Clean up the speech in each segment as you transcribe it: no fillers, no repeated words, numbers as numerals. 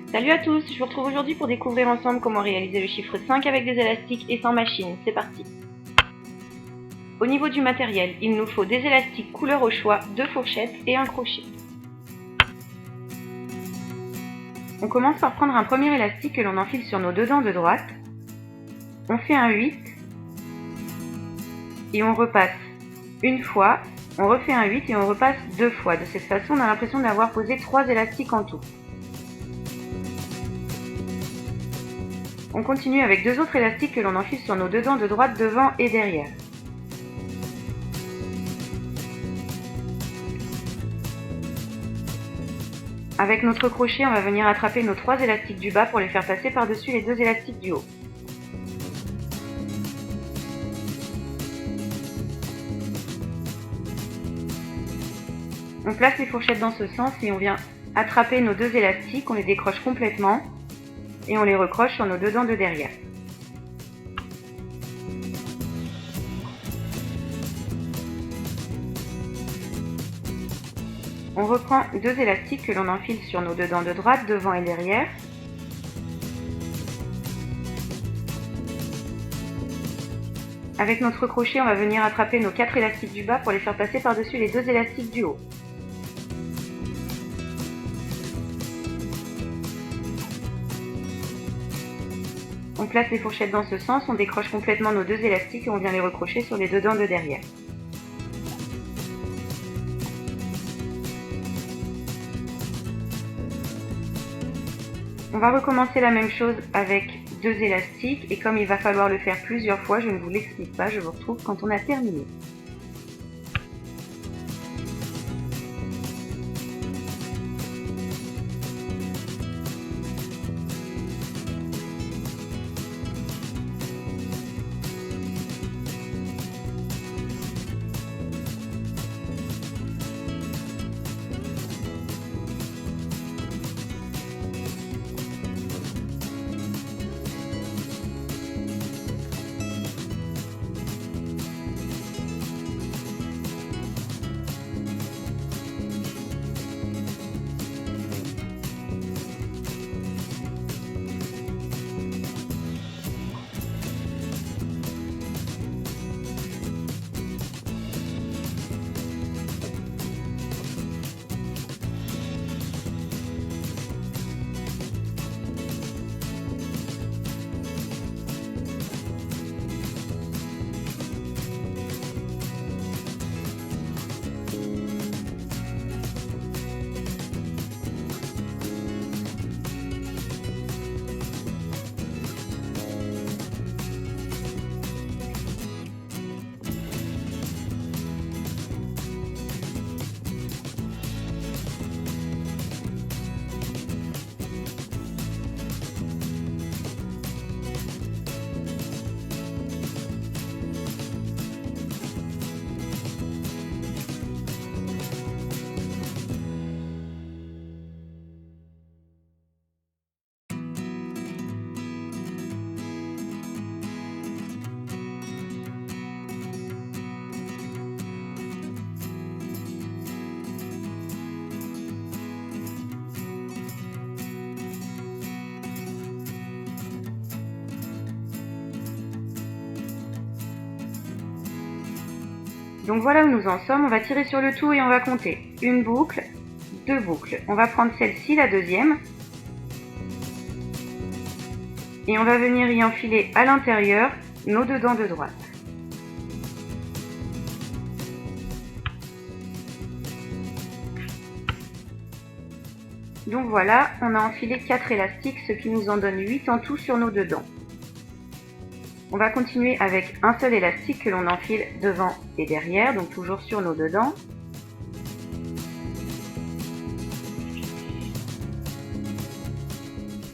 Salut à tous, je vous retrouve aujourd'hui pour découvrir ensemble comment réaliser le chiffre 5 avec des élastiques et sans machine. C'est parti. Au niveau du matériel, il nous faut des élastiques couleur au choix, 2 fourchettes et un crochet. On commence par prendre un premier élastique que l'on enfile sur nos deux dents de droite. On fait un 8 et on repasse une fois. On refait un 8 et on repasse 2 fois. De cette façon, on a l'impression d'avoir posé 3 élastiques en tout. On continue avec 2 autres élastiques que l'on enfile sur nos deux dents de droite devant et derrière. Avec notre crochet, on va venir attraper nos 3 élastiques du bas pour les faire passer par-dessus les 2 élastiques du haut. On place les fourchettes dans ce sens et on vient attraper nos 2 élastiques, on les décroche complètement et on les recroche sur nos deux dents de derrière. On reprend 2 élastiques que l'on enfile sur nos deux dents de droite, devant et derrière. Avec notre crochet, on va venir attraper nos 4 élastiques du bas pour les faire passer par-dessus les 2 élastiques du haut. On place les fourchettes dans ce sens, on décroche complètement nos 2 élastiques et on vient les recrocher sur les deux dents de derrière. On va recommencer la même chose avec 2 élastiques et comme il va falloir le faire plusieurs fois, je ne vous l'explique pas, je vous retrouve quand on a terminé. Donc voilà où nous en sommes, on va tirer sur le tout et on va compter une boucle, 2 boucles. On va prendre celle-ci, la deuxième, et on va venir y enfiler à l'intérieur nos deux dents de droite. Donc voilà, on a enfilé 4 élastiques, ce qui nous en donne 8 en tout sur nos deux dents. On va continuer avec un seul élastique que l'on enfile devant et derrière, donc toujours sur nos deux dents.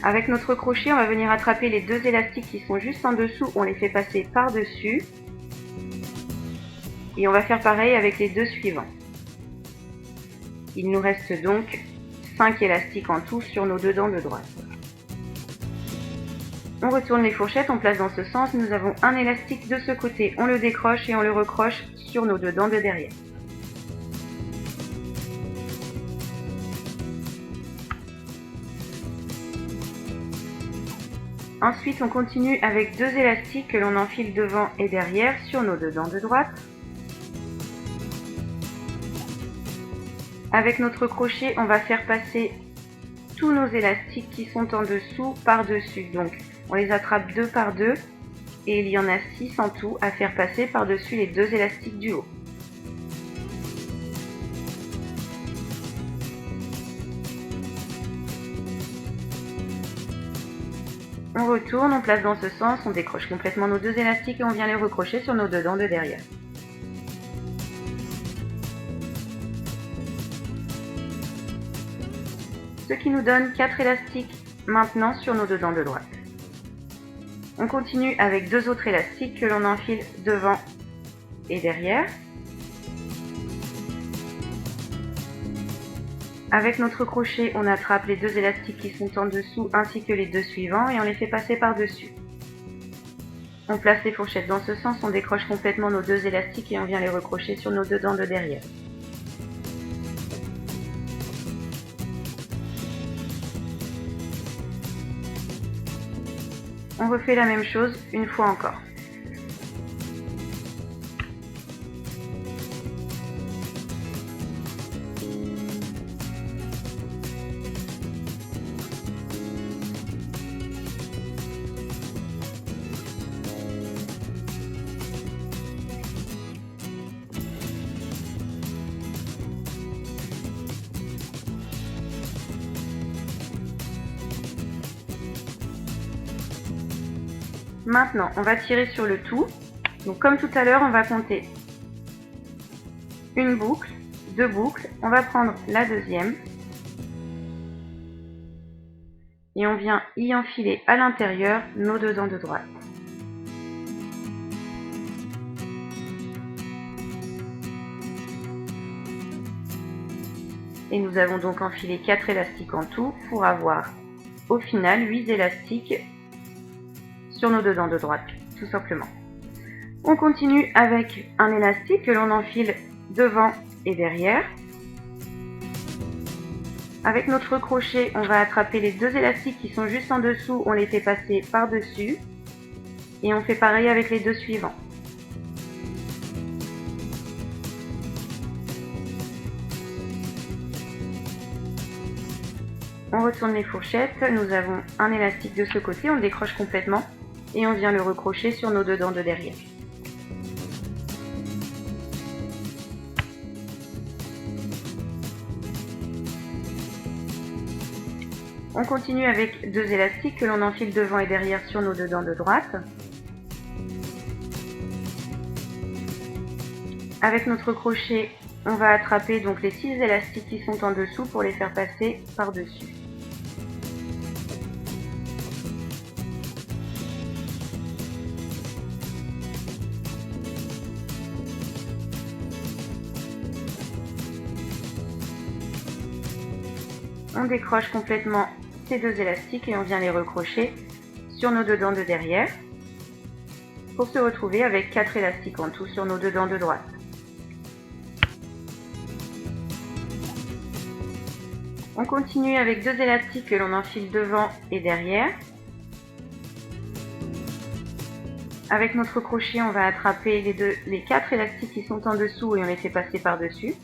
Avec notre crochet, on va venir attraper les 2 élastiques qui sont juste en dessous, on les fait passer par-dessus. Et on va faire pareil avec les 2 suivants. Il nous reste donc 5 élastiques en tout sur nos deux dents de droite. On retourne les fourchettes, on place dans ce sens, nous avons un élastique de ce côté, on le décroche et on le recroche sur nos deux dents de derrière. Ensuite, on continue avec 2 élastiques que l'on enfile devant et derrière sur nos 2 dents de droite. Avec notre crochet, on va faire passer tous nos élastiques qui sont en dessous par-dessus. Donc, on les attrape 2 par 2 et il y en a 6 en tout à faire passer par-dessus les 2 élastiques du haut. On retourne, on place dans ce sens, on décroche complètement nos 2 élastiques et on vient les recrocher sur nos 2 dents de derrière. Ce qui nous donne 4 élastiques maintenant sur nos 2 dents de droite. On continue avec 2 autres élastiques que l'on enfile devant et derrière. Avec notre crochet, on attrape les 2 élastiques qui sont en dessous ainsi que les 2 suivants et on les fait passer par-dessus. On place les fourchettes dans ce sens, on décroche complètement nos 2 élastiques et on vient les recrocher sur nos 2 dents de derrière. On refait la même chose une fois encore. Maintenant, on va tirer sur le tout. Donc comme tout à l'heure, on va compter une boucle, 2 boucles. On va prendre la deuxième. Et on vient y enfiler à l'intérieur nos 2 dents de droite. Et nous avons donc enfilé 4 élastiques en tout pour avoir au final 8 élastiques sur nos 2 dents de droite, tout simplement. On continue avec un élastique que l'on enfile devant et derrière. Avec notre crochet, on va attraper les 2 élastiques qui sont juste en dessous, on les fait passer par-dessus. Et on fait pareil avec les 2 suivants. On retourne les fourchettes, nous avons un élastique de ce côté, on le décroche complètement et on vient le recrocher sur nos 2 dents de derrière. On continue avec 2 élastiques que l'on enfile devant et derrière sur nos 2 dents de droite. Avec notre crochet, on va attraper donc les 6 élastiques qui sont en dessous pour les faire passer par-dessus. On décroche complètement ces 2 élastiques et on vient les recrocher sur nos 2 dents de derrière pour se retrouver avec 4 élastiques en tout sur nos 2 dents de droite. On continue avec 2 élastiques que l'on enfile devant et derrière. Avec notre crochet, on va attraper les 4 élastiques qui sont en dessous et on les fait passer par-dessus.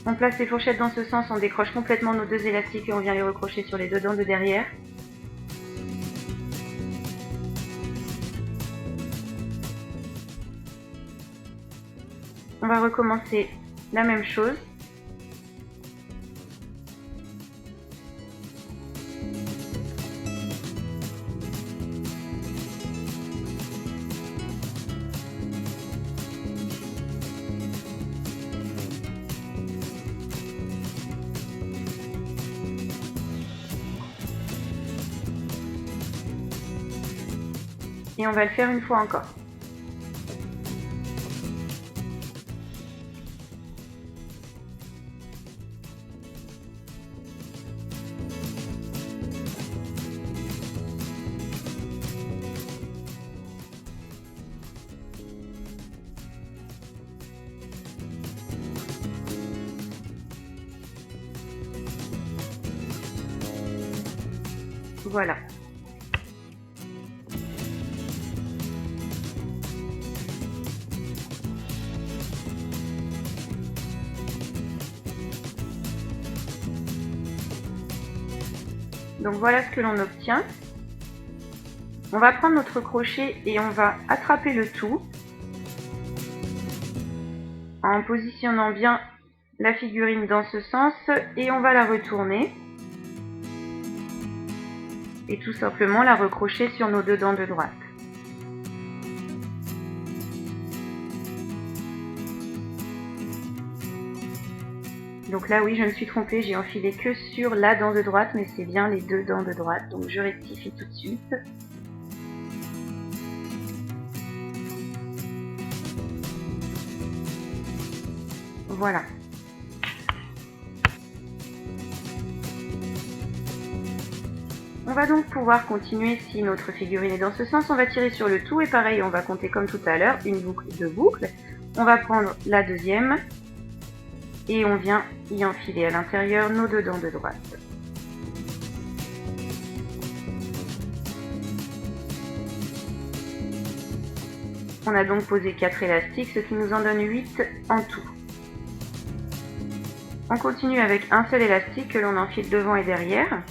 On place les fourchettes dans ce sens, on décroche complètement nos 2 élastiques et on vient les recrocher sur les 2 dents de derrière. On va recommencer la même chose. Et on va le faire une fois encore. Voilà. Donc voilà ce que l'on obtient. On va prendre notre crochet et on va attraper le tout en positionnant bien la figurine dans ce sens et on va la retourner et tout simplement la recrocher sur nos deux dents de droite. Donc là oui, je me suis trompée, j'ai enfilé que sur la dent de droite, mais c'est bien les deux dents de droite, donc je rectifie tout de suite. Voilà. On va donc pouvoir continuer si notre figurine est dans ce sens. On va tirer sur le tout et pareil, on va compter comme tout à l'heure, une boucle, deux boucles. On va prendre la deuxième et on vient y enfiler à l'intérieur nos deux dents de droite. On a donc posé 4 élastiques, ce qui nous en donne 8 en tout. On continue avec un seul élastique que l'on enfile devant et derrière.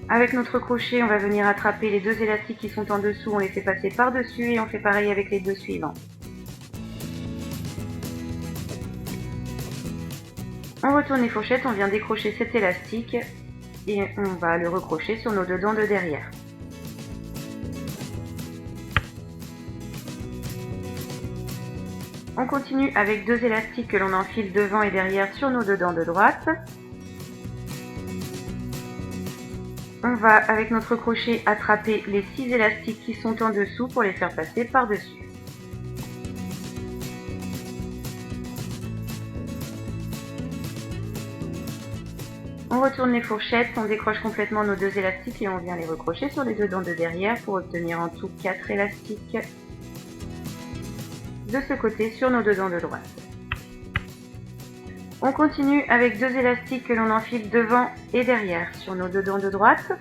Avec notre crochet, on va venir attraper les deux élastiques qui sont en dessous, on les fait passer par-dessus et on fait pareil avec les deux suivants. On retourne les fourchettes, on vient décrocher cet élastique et on va le recrocher sur nos deux dents de derrière. On continue avec deux élastiques que l'on enfile devant et derrière sur nos deux dents de droite. On va, avec notre crochet, attraper les 6 élastiques qui sont en dessous pour les faire passer par-dessus. On retourne les fourchettes, on décroche complètement nos deux élastiques et on vient les recrocher sur les deux dents de derrière pour obtenir en tout 4 élastiques de ce côté sur nos deux dents de droite. On continue avec deux élastiques que l'on enfile devant et derrière sur nos deux dents de droite.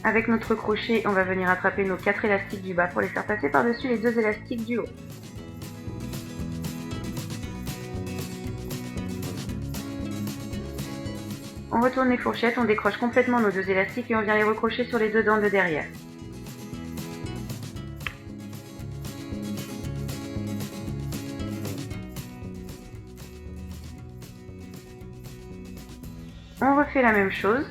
Avec notre crochet, on va venir attraper nos 4 élastiques du bas pour les faire passer par-dessus les deux élastiques du haut. On retourne les fourchettes, on décroche complètement nos deux élastiques et on vient les recrocher sur les deux dents de derrière. On refait la même chose.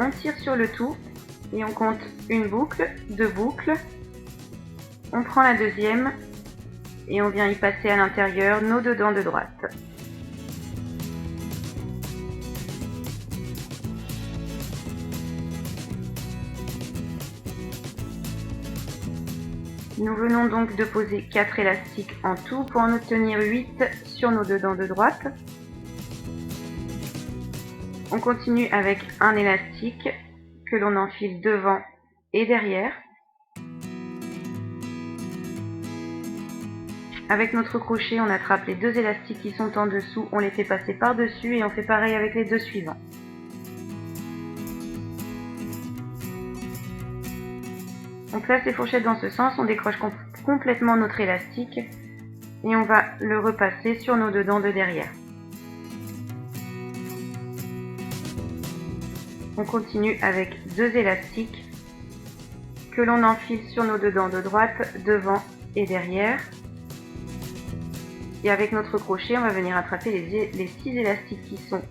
On tire sur le tout et on compte une boucle, deux boucles. On prend la deuxième et on vient y passer à l'intérieur nos deux dents de droite. Nous venons donc de poser 4 élastiques en tout pour en obtenir 8 sur nos deux dents de droite. On continue avec un élastique que l'on enfile devant et derrière. Avec notre crochet, on attrape les deux élastiques qui sont en dessous, on les fait passer par-dessus et on fait pareil avec les deux suivants. On place les fourchettes dans ce sens, on décroche complètement notre élastique et on va le repasser sur nos deux dents de derrière. On continue avec deux élastiques que l'on enfile sur nos deux dents de droite, devant et derrière. Et avec notre crochet, on va venir attraper les 6 élastiques qui sont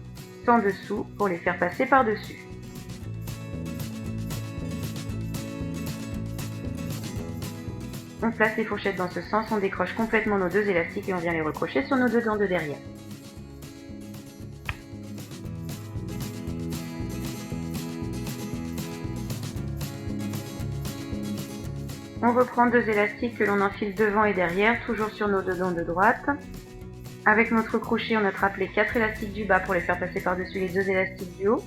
en dessous pour les faire passer par-dessus. On place les fourchettes dans ce sens, on décroche complètement nos deux élastiques et on vient les recrocher sur nos deux dents de derrière. On reprend 2 élastiques que l'on enfile devant et derrière, toujours sur nos dedans de droite. Avec notre crochet, on attrape les 4 élastiques du bas pour les faire passer par-dessus les 2 élastiques du haut.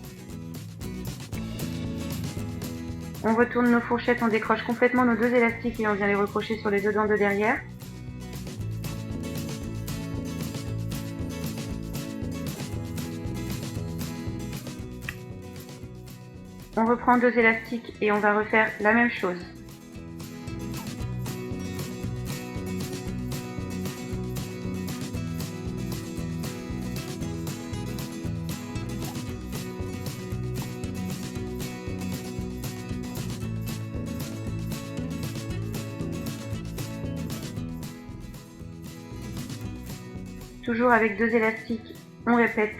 On retourne nos fourchettes, on décroche complètement nos 2 élastiques et on vient les recrocher sur les dedans de derrière. On reprend 2 élastiques et on va refaire la même chose. Toujours avec 2 élastiques, on répète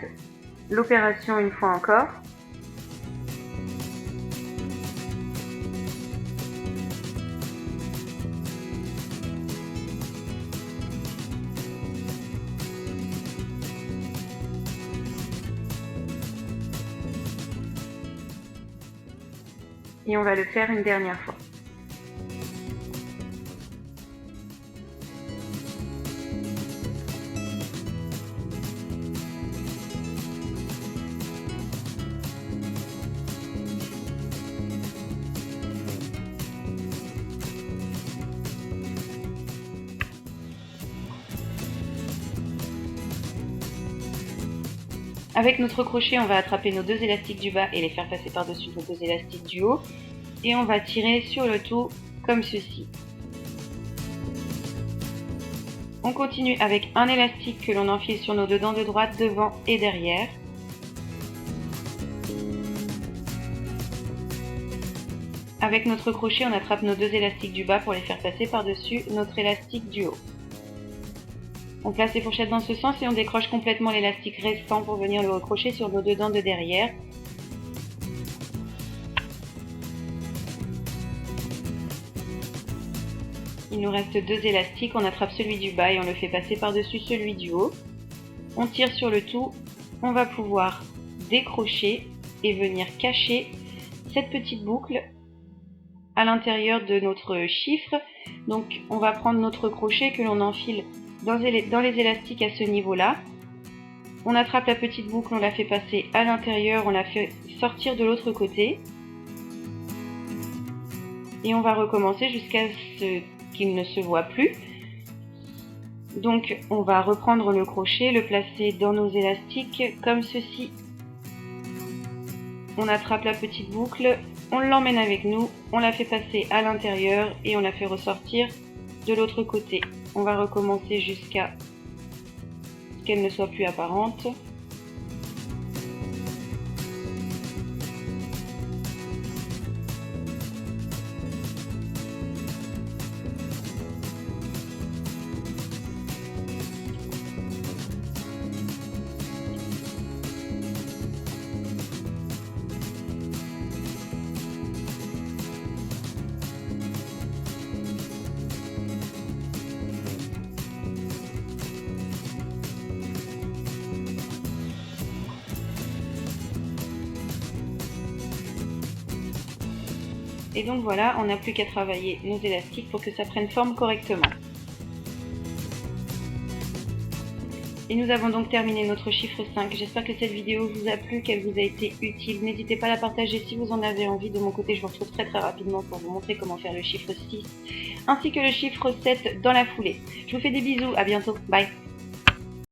l'opération une fois encore. Et on va le faire une dernière fois. Avec notre crochet, on va attraper nos 2 élastiques du bas et les faire passer par-dessus nos 2 élastiques du haut. Et on va tirer sur le tout comme ceci. On continue avec un élastique que l'on enfile sur nos dedans de droite, devant et derrière. Avec notre crochet, on attrape nos 2 élastiques du bas pour les faire passer par-dessus notre élastique du haut. On place les fourchettes dans ce sens et on décroche complètement l'élastique restant pour venir le recrocher sur nos dedans de derrière. Il nous reste 2 élastiques, on attrape celui du bas et on le fait passer par-dessus celui du haut. On tire sur le tout, on va pouvoir décrocher et venir cacher cette petite boucle à l'intérieur de notre chiffre. Donc on va prendre notre crochet que l'on enfile dans les élastiques à ce niveau-là. On attrape la petite boucle, on la fait passer à l'intérieur, on la fait sortir de l'autre côté. Et on va recommencer jusqu'à ce qu'il ne se voit plus. Donc on va reprendre le crochet, le placer dans nos élastiques comme ceci. On attrape la petite boucle, on l'emmène avec nous, on la fait passer à l'intérieur et on la fait ressortir de l'autre côté. On va recommencer jusqu'à ce qu'elle ne soit plus apparente. Et donc voilà, on n'a plus qu'à travailler nos élastiques pour que ça prenne forme correctement. Et nous avons donc terminé notre chiffre 5. J'espère que cette vidéo vous a plu, qu'elle vous a été utile. N'hésitez pas à la partager si vous en avez envie. De mon côté, je vous retrouve très rapidement pour vous montrer comment faire le chiffre 6 ainsi que le chiffre 7 dans la foulée. Je vous fais des bisous, à bientôt, bye.